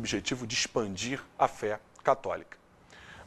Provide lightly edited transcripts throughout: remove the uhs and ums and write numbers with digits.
objetivo de expandir a fé católica.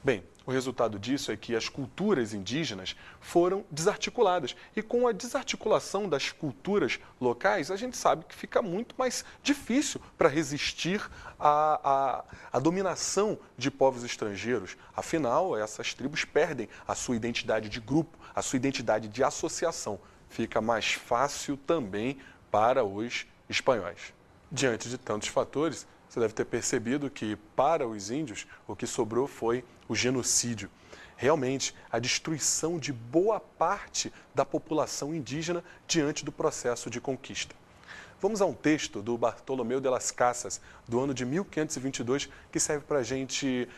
Bem, o resultado disso é que as culturas indígenas foram desarticuladas. E com a desarticulação das culturas locais, a gente sabe que fica muito mais difícil para resistir à dominação de povos estrangeiros. Afinal, essas tribos perdem a sua identidade de grupo, a sua identidade de associação. Fica mais fácil também para os espanhóis. Diante de tantos fatores, você deve ter percebido que, para os índios, o que sobrou foi o genocídio. Realmente, a destruição de boa parte da população indígena diante do processo de conquista. Vamos a um texto do Bartolomeu de las Casas, do ano de 1522, que serve para a gente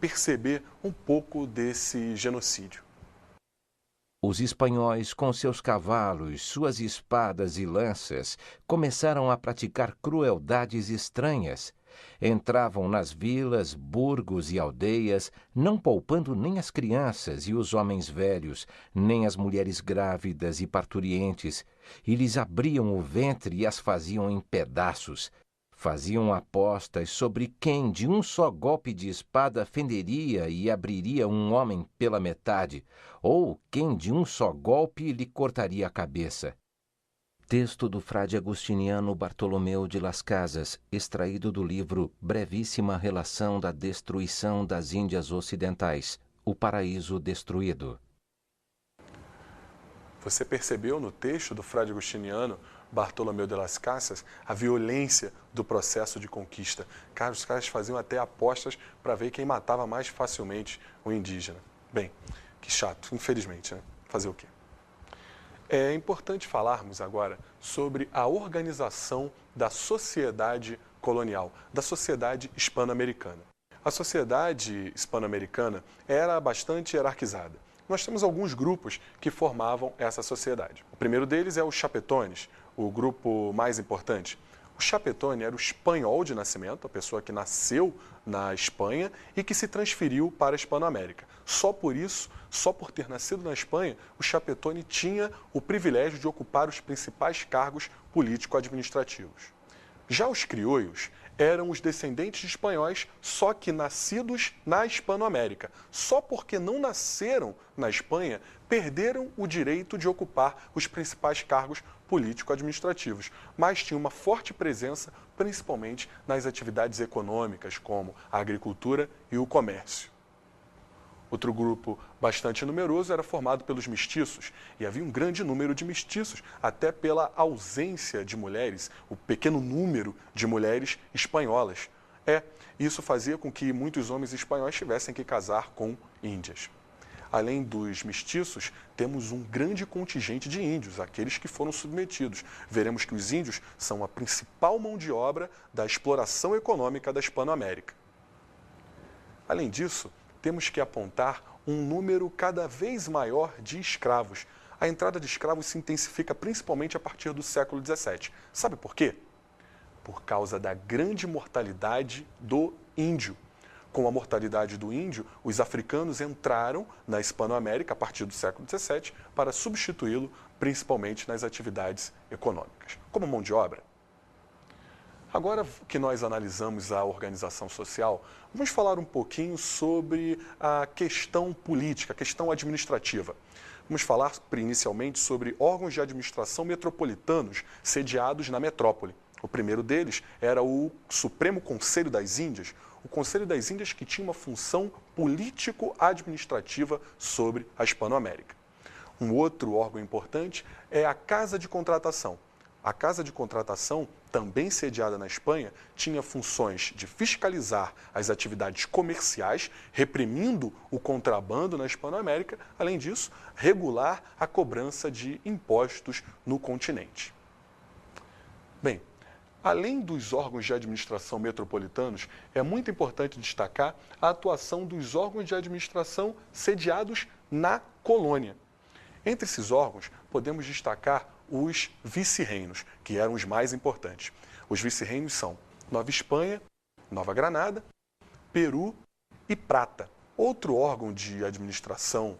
perceber um pouco desse genocídio. Os espanhóis, com seus cavalos, suas espadas e lanças, começaram a praticar crueldades estranhas. Entravam nas vilas, burgos e aldeias, não poupando nem as crianças e os homens velhos, nem as mulheres grávidas e parturientes, e lhes abriam o ventre e as faziam em pedaços. Faziam apostas sobre quem de um só golpe de espada fenderia e abriria um homem pela metade, ou quem de um só golpe lhe cortaria a cabeça. Texto do frade agustiniano Bartolomeu de las Casas, extraído do livro Brevíssima Relação da Destruição das Índias Ocidentais, O Paraíso Destruído. Você percebeu no texto do frade agustiniano Bartolomeu de las Casas a violência do processo de conquista? Cara, os caras faziam até apostas para ver quem matava mais facilmente o indígena. Bem, que chato, infelizmente, né? Fazer o quê? É importante falarmos agora sobre a organização da sociedade colonial, da sociedade hispano-americana. A sociedade hispano-americana era bastante hierarquizada. Nós temos alguns grupos que formavam essa sociedade. O primeiro deles é os chapetones, o grupo mais importante. O chapetone era o espanhol de nascimento, a pessoa que nasceu na Espanha e que se transferiu para a Hispanoamérica. Só por isso, só por ter nascido na Espanha, o chapetone tinha o privilégio de ocupar os principais cargos político-administrativos. Já os crioulos eram os descendentes de espanhóis, só que nascidos na Hispanoamérica. Só porque não nasceram na Espanha, perderam o direito de ocupar os principais cargos político-administrativos, mas tinham uma forte presença, principalmente nas atividades econômicas, como a agricultura e o comércio. Outro grupo bastante numeroso era formado pelos mestiços, e havia um grande número de mestiços, até pela ausência de mulheres, o pequeno número de mulheres espanholas. Isso fazia com que muitos homens espanhóis tivessem que casar com índias. Além dos mestiços, temos um grande contingente de índios, aqueles que foram submetidos. Veremos que os índios são a principal mão de obra da exploração econômica da Hispanoamérica. Além disso, temos que apontar um número cada vez maior de escravos. A entrada de escravos se intensifica principalmente a partir do século XVII. Sabe por quê? Por causa da grande mortalidade do índio. Com a mortalidade do índio, os africanos entraram na Hispanoamérica a partir do século XVII para substituí-lo principalmente nas atividades econômicas, como mão de obra. Agora que nós analisamos a organização social, vamos falar um pouquinho sobre a questão política, a questão administrativa. Vamos falar inicialmente sobre órgãos de administração metropolitanos sediados na metrópole. O primeiro deles era o Supremo Conselho das Índias, o Conselho das Índias que tinha uma função político-administrativa sobre a Hispanoamérica. Um outro órgão importante é a Casa de Contratação. A Casa de Contratação, também sediada na Espanha, tinha funções de fiscalizar as atividades comerciais, reprimindo o contrabando na Hispanoamérica, além disso, regular a cobrança de impostos no continente. Bem, além dos órgãos de administração metropolitanos, é muito importante destacar a atuação dos órgãos de administração sediados na colônia. Entre esses órgãos, podemos destacar os vice-reinos, que eram os mais importantes. Os vice-reinos são Nova Espanha, Nova Granada, Peru e Prata. Outro órgão de administração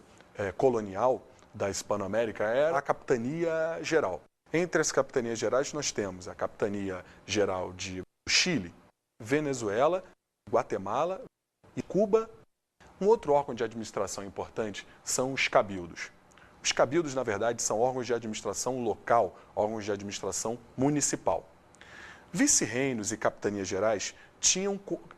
colonial da Hispanoamérica era a Capitania Geral. Entre as capitanias gerais, nós temos a Capitania Geral de Chile, Venezuela, Guatemala e Cuba. Um outro órgão de administração importante são os cabildos. Os cabildos, na verdade, são órgãos de administração local, órgãos de administração municipal. Vice-reinos e capitanias gerais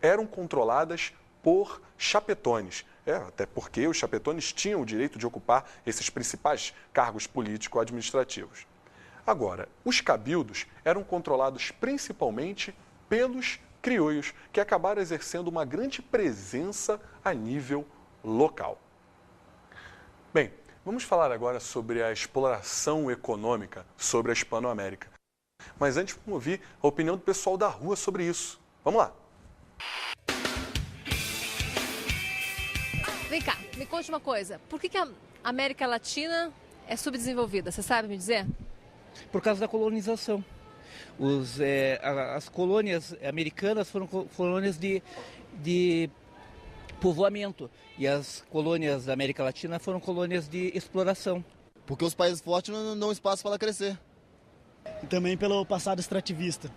eram controladas por chapetones, até porque os chapetones tinham o direito de ocupar esses principais cargos político-administrativos. Agora, os cabildos eram controlados principalmente pelos crioulos, que acabaram exercendo uma grande presença a nível local. Bem, vamos falar agora sobre a exploração econômica sobre a Hispano-América. Mas antes, vamos ouvir a opinião do pessoal da rua sobre isso. Vamos lá! Vem cá, me conte uma coisa. Por que a América Latina é subdesenvolvida? Você sabe me dizer? Por causa da colonização. As colônias americanas foram colônias de povoamento e as colônias da América Latina foram colônias de exploração. Porque os países fortes não dão espaço para ela crescer. E também pelo passado extrativista,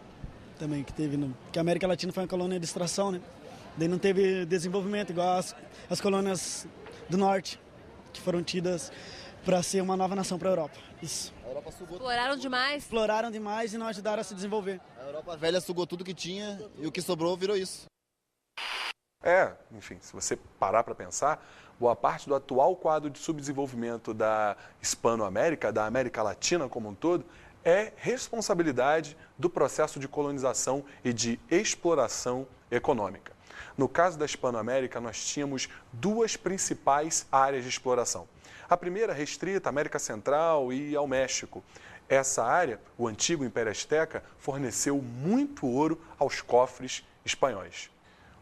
também que teve, que a América Latina foi uma colônia de extração, né? Daí não teve desenvolvimento igual as colônias do norte, que foram tidas para ser uma nova nação para a Europa. Isso. A Europa sugou. Exploraram demais? Exploraram demais e não ajudaram a se desenvolver. A Europa velha sugou tudo que tinha e o que sobrou virou isso. Enfim, se você parar para pensar, boa parte do atual quadro de subdesenvolvimento da Hispano-América, da América Latina como um todo, é responsabilidade do processo de colonização e de exploração econômica. No caso da Hispano-América, nós tínhamos duas principais áreas de exploração. A primeira restrita à América Central e ao México. Essa área, o antigo Império Azteca, forneceu muito ouro aos cofres espanhóis.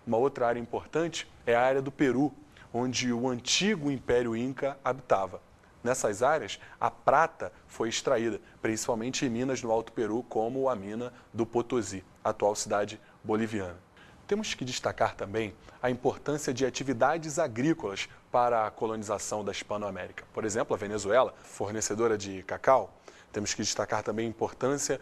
Uma outra área importante é a área do Peru, onde o antigo Império Inca habitava. Nessas áreas, a prata foi extraída, principalmente em minas no Alto Peru, como a mina do Potosí, atual cidade boliviana. Temos que destacar também a importância de atividades agrícolas para a colonização da Hispano-América. Por exemplo, a Venezuela, fornecedora de cacau. Temos que destacar também a importância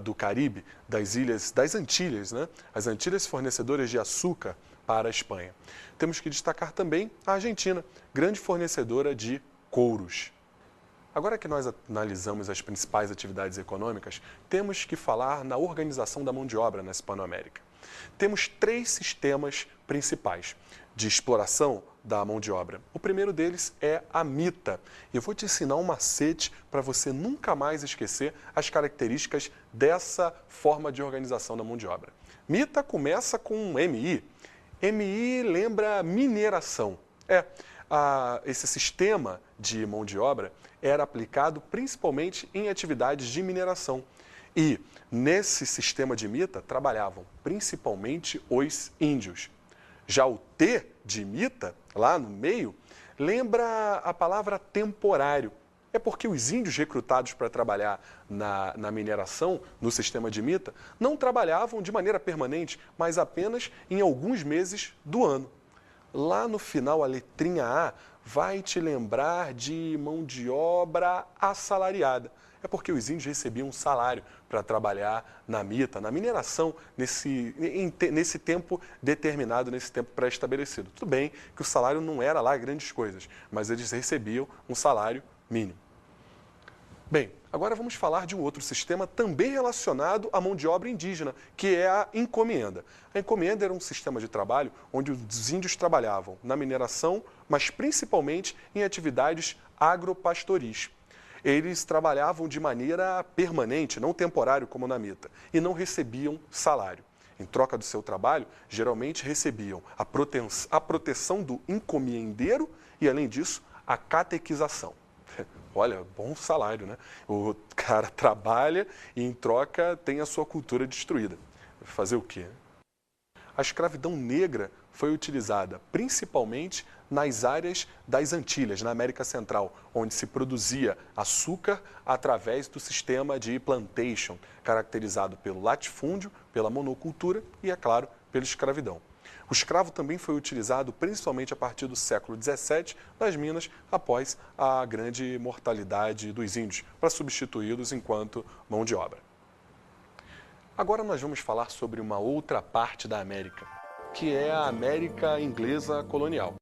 do Caribe, das Antilhas, né? As Antilhas fornecedoras de açúcar para a Espanha. Temos que destacar também a Argentina, grande fornecedora de couros. Agora que nós analisamos as principais atividades econômicas, temos que falar na organização da mão de obra na Hispano-América. Temos 3 sistemas principais de exploração da mão de obra. O primeiro deles é a mita. Eu vou te ensinar um macete para você nunca mais esquecer as características dessa forma de organização da mão de obra. Mita começa com MI. MI lembra mineração. Esse sistema de mão de obra era aplicado principalmente em atividades de mineração. E nesse sistema de mita trabalhavam principalmente os índios. Já o T de mita, lá no meio, lembra a palavra temporário. É porque os índios recrutados para trabalhar na mineração, no sistema de mita, não trabalhavam de maneira permanente, mas apenas em alguns meses do ano. Lá no final, a letrinha A vai te lembrar de mão de obra assalariada. É porque os índios recebiam um salário para trabalhar na mita, na mineração, nesse tempo determinado, nesse tempo pré-estabelecido. Tudo bem que o salário não era lá grandes coisas, mas eles recebiam um salário mínimo. Bem, agora vamos falar de um outro sistema também relacionado à mão de obra indígena, que é a encomenda. A encomenda era um sistema de trabalho onde os índios trabalhavam na mineração, mas principalmente em atividades agropastoris. Eles trabalhavam de maneira permanente, não temporário como na mita, e não recebiam salário. Em troca do seu trabalho, geralmente recebiam a proteção do encomendeiro e, além disso, a catequização. Olha, bom salário, né? O cara trabalha e, em troca, tem a sua cultura destruída. Fazer o quê? A escravidão negra foi utilizada principalmente nas áreas das Antilhas, na América Central, onde se produzia açúcar através do sistema de plantation, caracterizado pelo latifúndio, pela monocultura e, é claro, pela escravidão. O escravo também foi utilizado principalmente a partir do século XVII nas Minas, após a grande mortalidade dos índios, para substituí-los enquanto mão de obra. Agora nós vamos falar sobre uma outra parte da América, que é a América inglesa colonial.